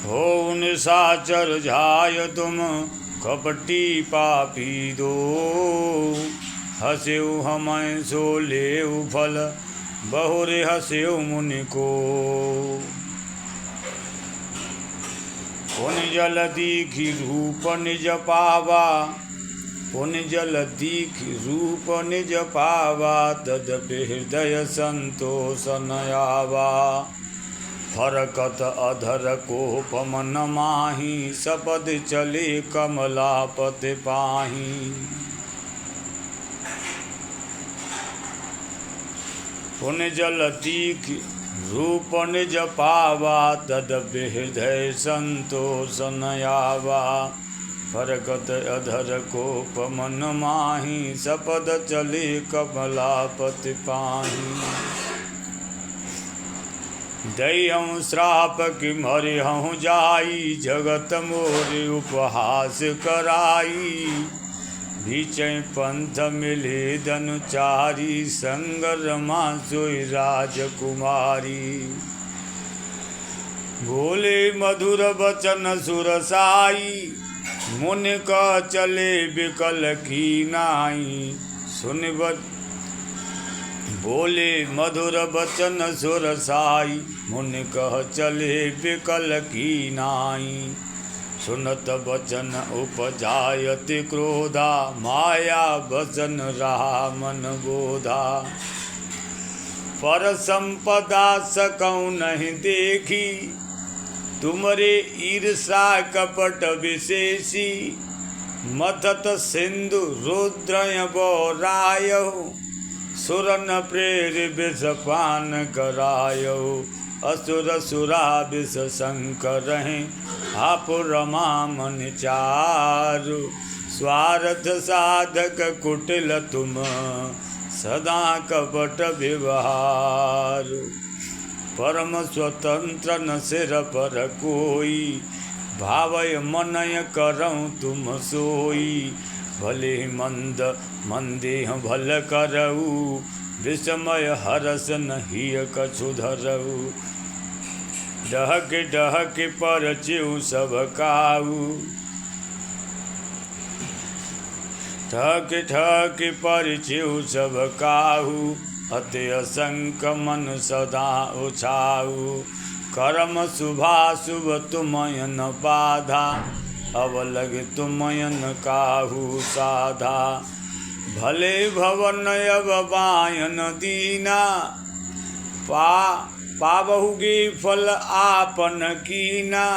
हो निशाचर झाय तुम कपटी पापी दो, हस्यु हमै सो लेउ फल बहुरे हस्यु मुनि को। पुन जल दीखि रूप निज पावा, पुन जल दीखि रूप निज पावा, तदपि हृदय संतोष न आवा। फरकत अधर कोप मन माही, सपद चले कमलापति पाही। पुन जल दीखि रूप निज पावा, तदपि हृदय संतोष न आवा। फरकत अधर कोप मन माही, सपद चले कमलापति पाही। दैहूँ श्राप किम हरिहूँ जाई, जगत मोर उपहास कराई। बीचै पंथ मिले धनुचारी, संग रमा सोई राजकुमारी। बोले मधुर बचन सुरसाई, मुनि कह चले बिकल की नाई। सुन बोले मधुर बचन सुरसाई, मुनि कह चले बिकल की नाई। सुनत बचन उपजायति क्रोधा, माया बचन रहा मन बोधा। पर संपदा सकऊँ नहीं देखी, तुमरे ईर्षा कपट विशेषी। मथत सिंधु रुद्रय बौरायहु, सुरन प्रेर विषपान करायहु। असुर सुरा विष शंकर हैं, आप रमा मन चारु। स्वार्थ साधक कुटिल तुम, सदा कपट व्यवहार। परम स्वतंत्र न सिर पर कोई, भावय मनय करऊँ तुम सोई। भले मंद मंदेह भल करऊ, विस्मय हरस नहीं कछु धरऊ। डहक डहक परचिउ सब काऊ, ठक ठक परचिउ सब काहू। अति असंक मन सदा उछाऊ, कर्म शुभाशुभ तुमयन बाधा। अवलग तुमयन काहू साधा, भले भवन अब बायन दीना। पावहुगे फल आपन कीना,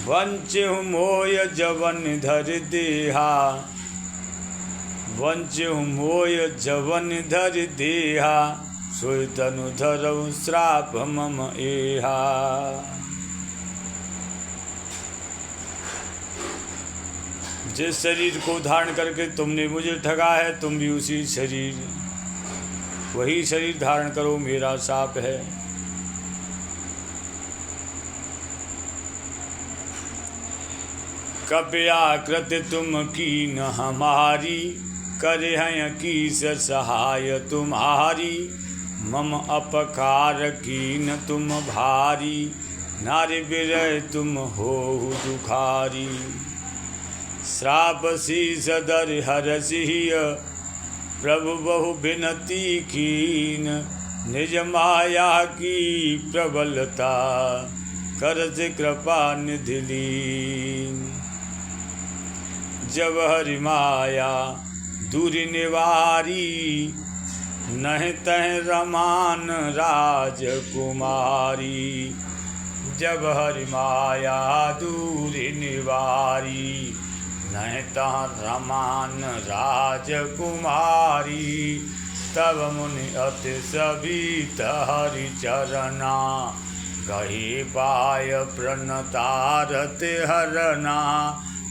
वंचहु मोय जवन धर देहा। वंचहु मोय जवन धर देहा, सोई तनु धरऊ श्राप मम एहा। जिस शरीर को धारण करके तुमने मुझे ठगा है, तुम भी उसी शरीर वही शरीर धारण करो, मेरा शाप है। कप्याकृत तुम कीन हमारी, करे हैं कीस सहाय तुम्हारी। मम अपकार कीन तुम भारी, नारी विरय तुम होहु दुखारी। श्राप शीस दर हरसिय, प्रभु बहु बिनती कीन। निज माया की प्रबलता, करज कृपा निधि लीन। जब हरि माया दूरि निवारी, नहीं तह रमान राजकुमारी। जब हरि माया दूरि निवारी, नहीं तह रमान राजकुमारी। तब मुनि अति सवित हरि चरना, गही पाय प्रणतारत हरना।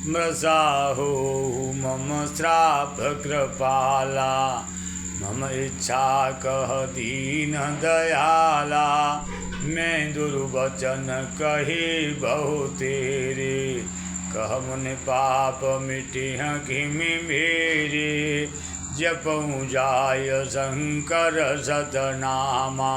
मृषा हो मम श्राप कृपाला, मम इच्छा कह दीन दयाला। मैं दुर्वचन कहे बहु तेरे, कह मुनि पाप मिटिह किमि मेरे। जपऊँ जाय शंकर सतनामा,